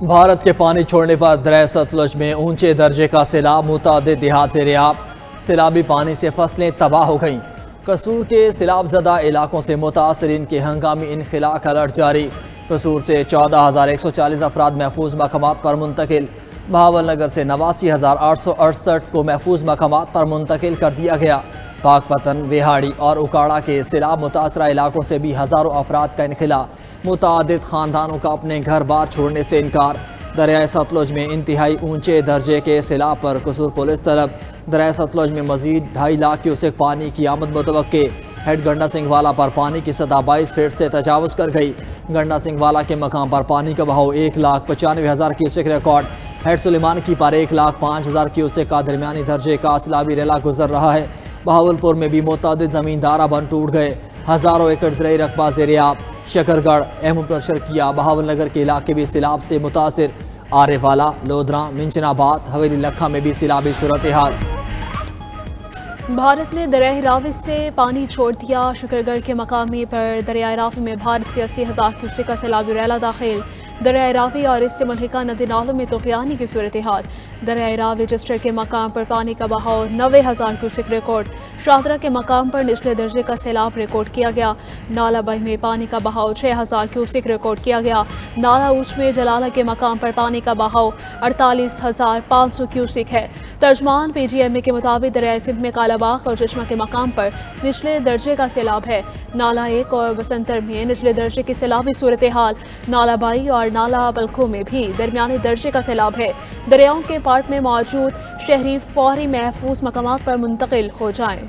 بھارت کے پانی چھوڑنے پر دریائے ستلج میں اونچے درجے کا سیلاب، متعدد دیہات زیر آب، سیلابی پانی سے فصلیں تباہ ہو گئیں۔ قصور کے سیلاب زدہ علاقوں سے متاثرین کے ہنگامی انخلاء کا الرٹ جاری۔ قصور سے 14,140 افراد محفوظ مقامات پر منتقل۔ بہاول نگر سے 89,868 کو محفوظ مقامات پر منتقل کر دیا گیا۔ پاک پتن، ویہاڑی اور اکاڑا کے سیلاب متاثرہ علاقوں سے بھی ہزاروں افراد کا انخلاء، متعدد خاندانوں کا اپنے گھر بار چھوڑنے سے انکار۔ دریائے ستلج میں انتہائی اونچے درجے کے سیلاب پر قصور پولیس طلب۔ دریائے ستلج میں مزید 2.5 لاکھ کیوسک پانی کی آمد متوقع۔ ہیڈ گنڈا سنگھ والا پر پانی کی سطح 22 فٹ سے تجاوز کر گئی۔ گنڈا سنگھ والا کے مقام پر پانی کا بہاؤ 1,95,000 کیوسک ریکارڈ۔ ہیڈ سلیمان کی پر 1,05,000 کیوسک کا درمیانی درجے کا سیلابی ریلا گزر رہا ہے۔ بہاولپور میں بھی متعدد زمیندار بند ٹوٹ گئے۔ ہزاروں ایکڑ زرعی رقبہ زیر آب۔ شکر گڑھ، احمد شرکیہ، بہاول نگر کے علاقے بھی سیلاب سے متاثر۔ آرے والا، لودھراں، منچن آباد، حویلی لکھا میں بھی سیلابی صورتحال۔ بھارت نے دریائے راوی سے پانی چھوڑ دیا۔ شکر گڑھ کے مقامی پر دریائے راوی میں بھارت سے 80,000 کیوسک کا سیلابی ریلا داخل۔ دریائے راوی اور اس سے ملحقہ ندی نالوں میں طغیانی کی صورتحال۔ دریائے راوی جسٹر کے مقام پر پانی کا بہاؤ 90,000 کیوسک ریکارڈ۔ شاہدرہ کے مقام پر نچلے درجے کا سیلاب ریکارڈ کیا گیا۔ نالہ بئی میں پانی کا بہاؤ 6,000 کیوسک ریکارڈ کیا گیا۔ نالہ اوچھ میں جلالہ کے مقام پر پانی کا بہاؤ 48,500 کیوسک ہے۔ ترجمان PGMA کے مطابق دریائے سندھ میں کالا باغ اور چشمہ کے مقام پر نچلے درجے کا سیلاب ہے۔ نالہ 1 اور بسنتر میں نچلے درجے کی سیلابی صورتحال۔ نالہ بائی اور نالہ بلکھو میں بھی درمیانی درجے کا سیلاب ہے۔ دریاؤں کے پارٹ میں موجود شہری فوری محفوظ مقامات پر منتقل ہو جائیں۔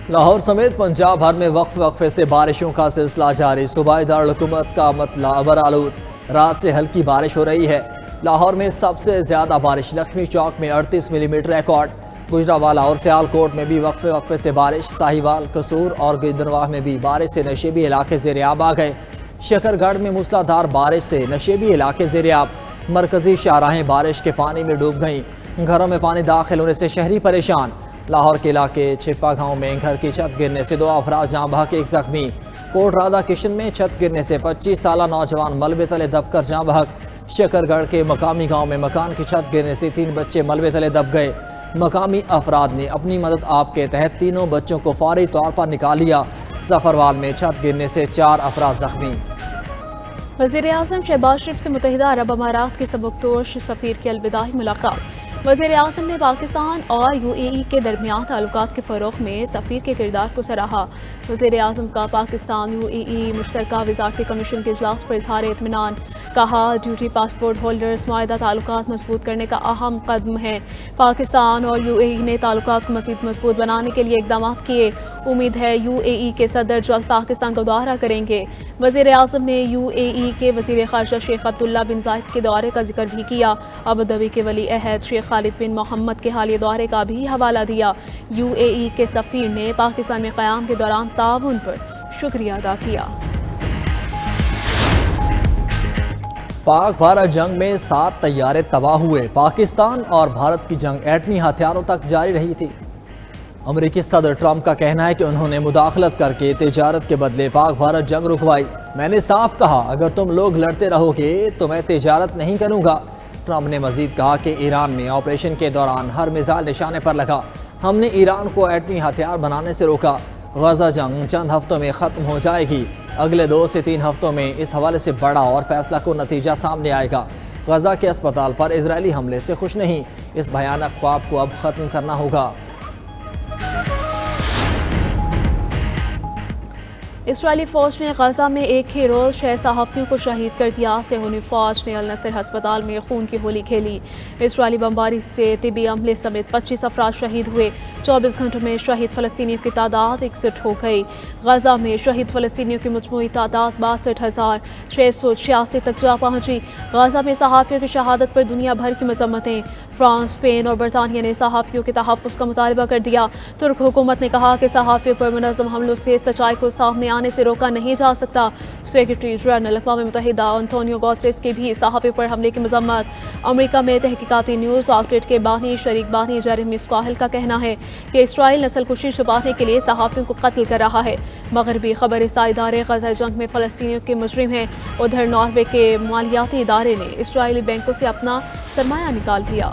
لاہور سمیت پنجاب بھر میں وقفے سے بارشوں کا سلسلہ جاری۔ صوبائی دارالحکومت کا مطلع ابرآلود، رات سے ہلکی بارش ہو رہی ہے۔ لاہور میں سب سے زیادہ بارش لکھمی چوک میں 38 ملی میٹر ریکارڈ۔ گجرانوالہ اور سیالکوٹ میں بھی وقفے سے بارش۔ ساہیوال، قصور اور گجرانوالا میں بھی بارش سے نشیبی علاقے زیر آب آ گئے۔ شکر گڑھ میں موسلادھار بارش سے نشیبی علاقے زیر آب۔ مرکزی شاہراہیں بارش کے پانی میں ڈوب گئیں۔ گھروں میں پانی داخل ہونے سے شہری پریشان۔ لاہور کے علاقے چھپا گاؤں میں گھر کی چھت گرنے سے 2 افراد جاں بحق، 1 زخمی۔ کوٹ رادھا کشن میں چھت گرنے سے 25 سالہ نوجوان ملبے تلے دب کر جاں بحق۔ شکر گڑھ کے مقامی گاؤں میں مکان کی چھت گرنے سے 3 بچے ملبے تلے دب گئے۔ مقامی افراد نے اپنی مدد آپ کے تحت تینوں بچوں کو فوری طور پر نکال لیا۔ ظفروال میں چھت گرنے سے 4 افراد زخمی۔ وزیر اعظم شہباز شریف سے متحدہ عرب امارات کے سبکدوش سفیر کی الوداعی ملاقات۔ وزیر اعظم نے پاکستان اور UAE کے درمیان تعلقات کے فروغ میں سفیر کے کردار کو سراہا۔ وزیر اعظم کا پاکستان UAE مشترکہ وزارتی کمیشن کے اجلاس پر اظہار اطمینان۔ کہا، ڈیوٹی پاسپورٹ ہولڈرز معاہدہ تعلقات مضبوط کرنے کا اہم قدم ہے۔ پاکستان اور UAE نے تعلقات کو مزید مضبوط بنانے کے لیے اقدامات کیے۔ امید ہے UAE کے صدر جلد پاکستان کا دورہ کریں گے۔ وزیر اعظم نے UAE کے وزیر خارجہ شیخ عبداللہ بن زائد کے دورے کا ذکر بھی کیا۔ ابوظہبی کے ولی عہد شیخ خالد بن محمد کے حالیہ دورے کا بھی حوالہ دیا۔ UAE کے سفیر نے پاکستان میں قیام کے دوران تعاون پر شکریہ ادا کیا۔ پاک بھارت جنگ میں 7 طیارے تباہ ہوئے۔ پاکستان اور بھارت کی جنگ ایٹمی ہتھیاروں تک جاری رہی تھی۔ امریکی صدر ٹرمپ کا کہنا ہے کہ انہوں نے مداخلت کر کے تجارت کے بدلے پاک بھارت جنگ رکوائی۔ میں نے صاف کہا، اگر تم لوگ لڑتے رہو گے تو میں تجارت نہیں کروں گا۔ ٹرمپ نے مزید کہا کہ ایران میں آپریشن کے دوران ہر میزائل نشانے پر لگا۔ ہم نے ایران کو ایٹمی ہتھیار بنانے سے روکا۔ غزہ جنگ چند ہفتوں میں ختم ہو جائے گی۔ اگلے 2 سے 3 ہفتوں میں اس حوالے سے بڑا اور فیصلہ کن نتیجہ سامنے آئے گا۔ غزہ کے اسپتال پر اسرائیلی حملے سے خوش نہیں۔ اس بھیانک خواب کو اب ختم کرنا ہوگا۔ اسرائیلی فوج نے غزہ میں ایک ہی روز 6 صحافیوں کو شہید کر دیا۔ صہیونی فوج نے النصر ہسپتال میں خون کی ہولی کھیلی۔ اسرائیلی بمباری سے طبی عملے سمیت 25 افراد شہید ہوئے۔ 24 گھنٹوں میں شہید فلسطینیوں کی تعداد 61 ہو گئی۔ غزہ میں شہید فلسطینیوں کی مجموعی تعداد 62,686 تک جا پہنچی۔ غزہ میں صحافیوں کی شہادت پر دنیا بھر کی مذمتیں۔ فرانس، اسپین اور برطانیہ نے صحافیوں کے تحفظ کا مطالبہ کر دیا۔ ترک حکومت نے کہا کہ صحافیوں پر منظم حملوں سے سچائی کو سامنے آنے سے روکا نہیں جا سکتا۔ سیکرٹری جنرل اقوام متحدہ انتونیو گوتریس کی بھی صحافیوں پر حملے کی مذمت۔ امریکہ میں تحقیقاتی نیوز آؤٹ لیٹ کے بانی شریک بانی جیریمی اسکوہل کا کہنا ہے کہ اسرائیل نسل کشی چھپانے کے لیے صحافیوں کو قتل کر رہا ہے۔ مغربی خبر رساں ادارے غزہ جنگ میں فلسطینیوں کے مجرم ہیں. ادھر ناروے کے مالیاتی ادارے نے اسرائیلی بینکوں سے اپنا سرمایہ نکال دیا.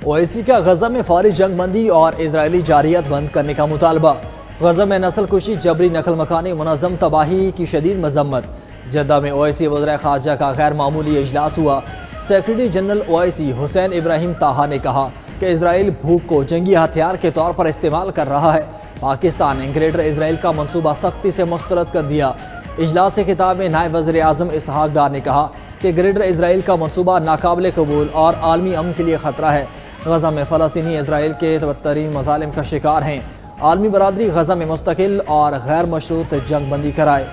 اویسی کا غزہ میں فوری جنگ بندی اور اسرائیلی جارحیت بند کرنے کا مطالبہ. غزہ میں نسل کشی، جبری نقل مکانی، منظم تباہی کی شدید مذمت. جدہ میں اویسی وزرائے خارجہ کا غیر معمولی اجلاس ہوا. سیکرٹری جنرل اویسی حسین ابراہیم طاہا نے کہا کہ اسرائیل بھوک کو جنگی ہتھیار کے طور پر استعمال کر رہا ہے. پاکستان نے گریٹر اسرائیل کا منصوبہ سختی سے مسترد کر دیا. اجلاس سے خطاب میں نائب وزیر اعظم اسحاق ڈار نے کہا کہ گریٹر اسرائیل کا منصوبہ ناقابل قبول اور عالمی امن کے لیے خطرہ ہے. غزہ میں فلسطینی اسرائیل کے بدترین مظالم کا شکار ہیں. عالمی برادری غزہ میں مستقل اور غیر مشروط جنگ بندی کرائے.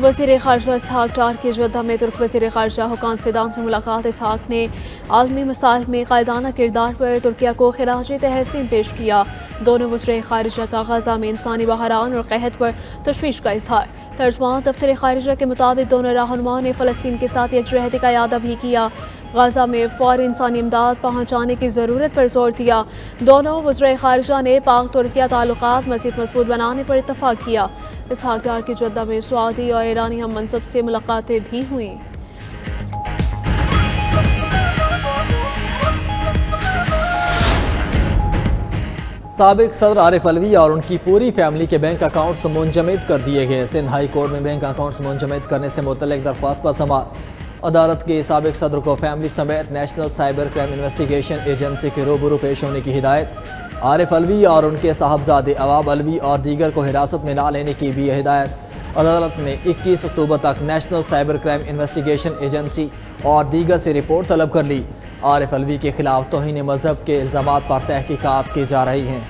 وزیر خارجہ اسحاق ڈار کی جدہ میں ترک وزیر خارجہ حکام فیدان سے ملاقات. اسحاق نے عالمی مسائل میں قائدانہ کردار پر ترکیہ کو خراج تحسین پیش کیا. دونوں وزرائے خارجہ کا غزہ میں انسانی بحران اور قحط پر تشویش کا اظہار. ترجمان دفتر خارجہ کے مطابق دونوں رہنماؤں نے فلسطین کے ساتھ یکجہتی کا اعادہ بھی کیا. غزہ میں فوری انسانی امداد پہنچانے کی ضرورت پر زور دیا. دونوں وزرائے خارجہ نے پاک ترکیہ تعلقات مزید مضبوط بنانے پر اتفاق کیا. اسحاق ڈار کی جدہ میں سعودی اور ایرانی ہم منصب سے ملاقاتیں بھی ہوئیں. سابق صدر عارف علوی اور ان کی پوری فیملی کے بینک اکاؤنٹس منجمد کر دیے گئے. سندھ ہائی کورٹ میں بینک اکاؤنٹس منجمد کرنے سے متعلق درخواست پر سماعت. عدالت کے سابق صدر کو فیملی سمیت national cyber crime investigation agency کے روبرو پیش ہونے کی ہدایت. عارف علوی اور ان کے صاحبزادے عواب علوی اور دیگر کو حراست میں نہ لینے کی بھی ہدایت. عدالت نے 21 اکتوبر تک national cyber crime investigation agency اور دیگر سے رپورٹ طلب کر لی. عارف علوی کے خلاف توہین مذہب کے الزامات پر تحقیقات کی جا رہی ہیں.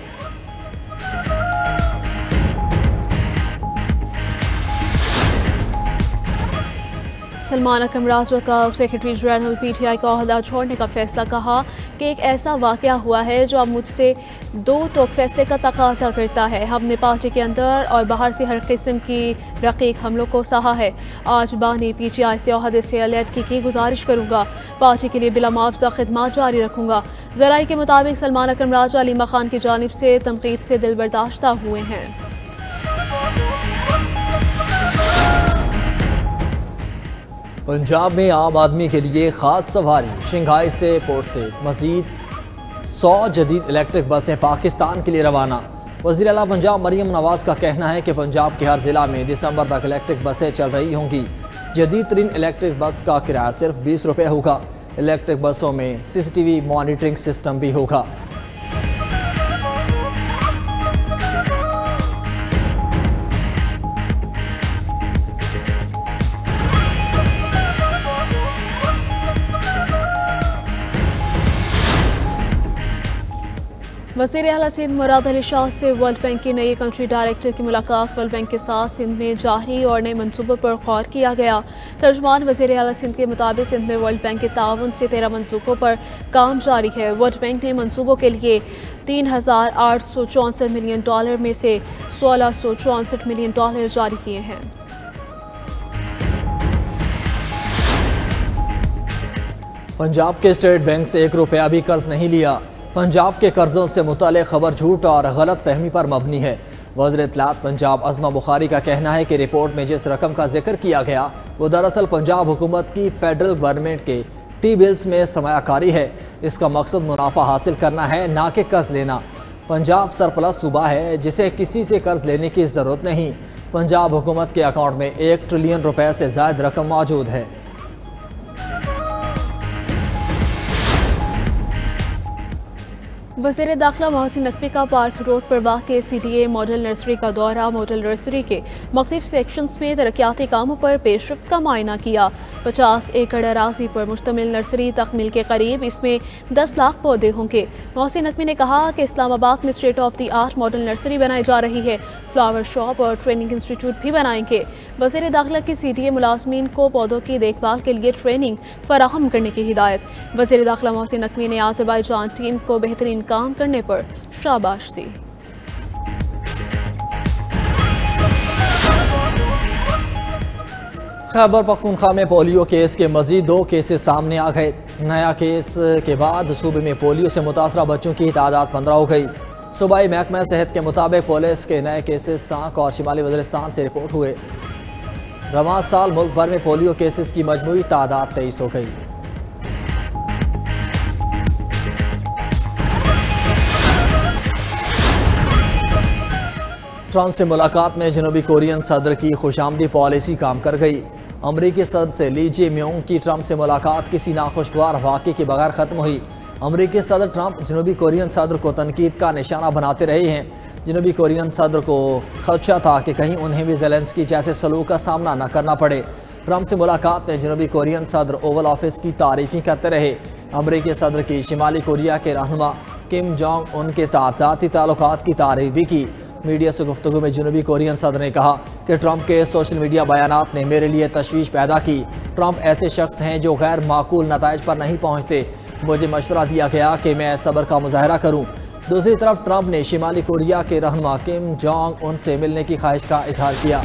سلمان اکرم راجہ کا secretary general P T I کا عہدہ چھوڑنے کا فیصلہ. کہا کہ ایک ایسا واقعہ ہوا ہے جو اب مجھ سے دو ٹوک فیصلے کا تقاضا کرتا ہے. ہم نے پارٹی کے اندر اور باہر سے ہر قسم کی رقیق حملوں کو سہا ہے. آج بانی پی ٹی آئی سے عہدے سے علیحدگی کی گزارش کروں گا. پارٹی کے لیے بلا معاوضہ خدمات جاری رکھوں گا. ذرائع کے مطابق سلمان اکرم راجہ علیمہ خان کی جانب سے تنقید سے دل برداشتہ ہوئے ہیں. پنجاب میں عام آدمی کے لیے خاص سواری. شنگھائی سے پورٹ سے مزید 100 جدید الیکٹرک بسیں پاکستان کے لیے روانہ. وزیر اعلیٰ پنجاب مریم نواز کا کہنا ہے کہ پنجاب کے ہر ضلع میں دسمبر تک الیکٹرک بسیں چل رہی ہوں گی. جدید ترین الیکٹرک بس کا کرایہ صرف 20 روپے ہوگا. الیکٹرک بسوں میں CCTV مانیٹرنگ سسٹم بھی ہوگا. وزیر اعلیٰ سندھ مراد علی شاہ سے ورلڈ بینک کے نئے کنٹری ڈائریکٹر کی ملاقات. ورلڈ بینک کے ساتھ سندھ میں جاری اور نئے منصوبوں پر غور کیا گیا. ترجمان وزیر اعلیٰ سندھ کے مطابق سندھ میں ورلڈ بینک کے تعاون سے 13 منصوبوں پر کام جاری ہے. ورلڈ بینک نے منصوبوں کے لیے $3,864 ملین میں سے $1,664 ملین جاری کیے ہیں. پنجاب کے اسٹیٹ بینک سے 1 روپیہ بھی قرض نہیں لیا. پنجاب کے قرضوں سے متعلق خبر جھوٹ اور غلط فہمی پر مبنی ہے. وزیر اطلاعات پنجاب عظمہ بخاری کا کہنا ہے کہ رپورٹ میں جس رقم کا ذکر کیا گیا وہ دراصل پنجاب حکومت کی فیڈرل گورنمنٹ کے ٹی بلز میں سرمایہ کاری ہے. اس کا مقصد منافع حاصل کرنا ہے، نہ کہ قرض لینا. پنجاب سرپلس صوبہ ہے جسے کسی سے قرض لینے کی ضرورت نہیں. پنجاب حکومت کے اکاؤنٹ میں 1 ٹریلین روپے سے زائد رقم موجود ہے. وزیر داخلہ محسن نقوی کا پارک روڈ پر واقع CDA ماڈل نرسری کا دورہ. ماڈل نرسری کے مختلف سیکشنز میں ترقیاتی کاموں پر پیش رفت کا معائنہ کیا. 50 ایکڑ اراضی پر مشتمل نرسری تکمیل کے قریب، اس میں 10 لاکھ پودے ہوں گے. محسن نقوی نے کہا کہ اسلام آباد میں state of the art model nursery بنائی جا رہی ہے. فلاور شاپ اور ٹریننگ انسٹیٹیوٹ بھی بنائیں گے. وزیر داخلہ کی CDA ملازمین کو پودوں کی دیکھ بھال کے لیے ٹریننگ فراہم کرنے کی ہدایت. وزیر داخلہ محسن نقوی نے آذربائیجان ٹیم کو بہترین کام کرنے پر شاباش دی. خیبر پختونخوا میں پولیو کیس کے مزید 2 کیسز سامنے آ گئے۔ نیا کیس کے بعد صوبے میں پولیو سے متاثرہ بچوں کی تعداد 15 ہو گئی۔ صوبائی محکمہ صحت کے مطابق پولیس کے نئے کیسز ٹانک اور شمالی وزیرستان سے رپورٹ ہوئے۔ رواں سال ملک بھر میں پولیو کیسز کی مجموعی تعداد 23 ہو گئی۔ ٹرمپ سے ملاقات میں جنوبی کورین صدر کی خوشامدی پالیسی کام کر گئی۔ امریکی صدر سے لی جے میونگ کی ٹرمپ سے ملاقات کسی ناخوشگوار واقعے کے بغیر ختم ہوئی۔ امریکی صدر ٹرمپ جنوبی کورین صدر کو تنقید کا نشانہ بناتے رہے ہیں۔ جنوبی کورین صدر کو خدشہ تھا کہ کہیں انہیں بھی زیلنسکی جیسے سلوک کا سامنا نہ کرنا پڑے۔ ٹرمپ سے ملاقات میں جنوبی کورین صدر اوول آفس کی تعریفیں کرتے رہے۔ امریکی صدر کی شمالی کوریا کے رہنما کم جونگ ان کے ساتھ ذاتی تعلقات کی تعریف بھی کی۔ میڈیا سے گفتگو میں جنوبی کورین صدر نے کہا کہ ٹرمپ کے سوشل میڈیا بیانات نے میرے لیے تشویش پیدا کی۔ ٹرمپ ایسے شخص ہیں جو غیر معقول نتائج پر نہیں پہنچتے۔ مجھے مشورہ دیا گیا کہ میں صبر کا مظاہرہ کروں۔ دوسری طرف ٹرمپ نے شمالی کوریا کے رہنما کم جونگ ان سے ملنے کی خواہش کا اظہار کیا۔